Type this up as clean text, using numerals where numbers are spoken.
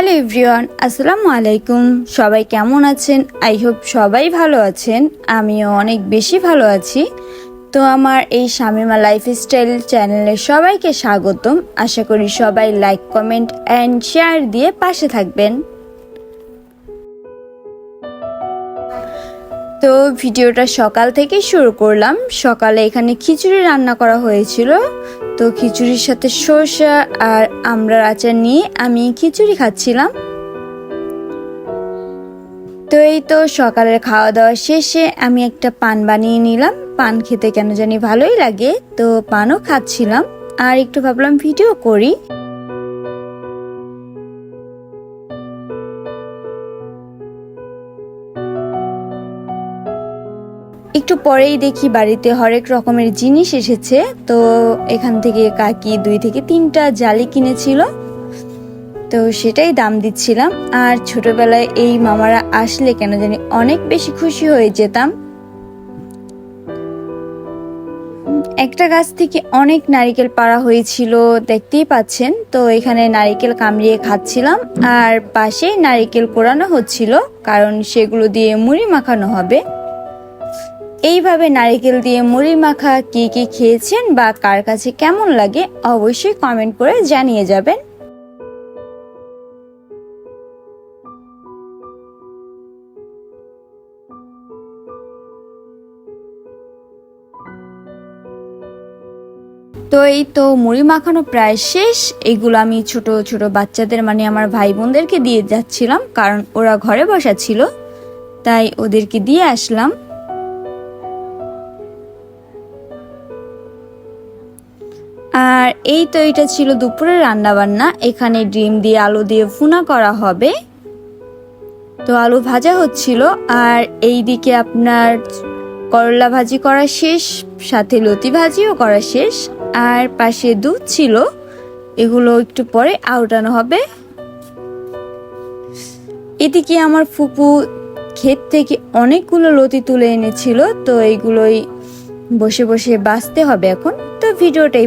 Hello everyone, আসসালামু আলাইকুম। সবাই কেমন আছেন? আই হোপ সবাই ভালো আছেন। আমিও অনেক বেশি ভালো আছি। তো আমার এই শামিমা লাইফস্টাইল চ্যানেলে সবাইকে স্বাগতম। আশা করি সবাই লাইক, কমেন্ট অ্যান্ড শেয়ার দিয়ে পাশে থাকবেন। তো ভিডিওটা সকাল থেকে শুরু করলাম। সকালে এখানে খিচুড়ি রান্না করা হয়েছিল। তো খিচুড়ির সাথে সরষা আর আমড়ার আচার নিয়ে আমি খিচুড়ি খাচ্ছিলাম। তো এই তো সকালের খাওয়া দাওয়া শেষে আমি একটা পান বানিয়ে নিলাম। পান খেতে কেন জানি ভালোই লাগে, তো পানও খাচ্ছিলাম আর একটু ভাবলাম ভিডিও করি। একটু পরেই দেখি বাড়িতে হরেক রকমের জিনিস এসেছে। তো এখান থেকে কাকি 2 থেকে 3টা জালি কিনেছিল, তো সেটাই দাম দিচ্ছিলাম। আর ছোটবেলায় এই মামারা আসলে কেন জানি অনেক বেশি খুশি হয়ে যেতাম। একটা গাছ থেকে অনেক নারিকেল পাড়া হয়েছিল, দেখতেই পাচ্ছেন। তো এখানে নারিকেল কামড়িয়ে খাচ্ছিলাম আর পাশেই নারিকেল কোড়ানো হচ্ছিল, কারণ সেগুলো দিয়ে মুড়ি মাখানো হবে। এইভাবে নারিকেল দিয়ে মুড়ি মাখা কি কি খেয়েছেন বা কার কাছে কেমন লাগে অবশ্যই কমেন্ট করে জানিয়ে যাবেন। তো এই তো মুড়ি মাখানো প্রায় শেষ। এগুলো আমি ছোট ছোট বাচ্চাদের, মানে আমার ভাই বোনদেরকে দিয়ে যাচ্ছিলাম, কারণ ওরা ঘরে বসা ছিল, তাই ওদেরকে দিয়ে আসলাম। আর এই তো এটা ছিল দুপুরের রান্না বান্না। এখানে ডিম দিয়ে আলু দিয়ে ভুনা করা হবে। তো আলু ভাজা হচ্ছিল আর এই দিকে আপনার করলা ভাজি করা শেষ, সাথে লতি ভাজিও করা শেষ। আর পাশে দুধ ছিল, এগুলো একটু পরে আউটানো হবে। এদিকে আমার ফুপু ক্ষেত থেকে অনেকগুলো লতি তুলে এনেছিল, তো এইগুলোই বসে বসে বাছতে হবে এখন। তো ভিডিওটাই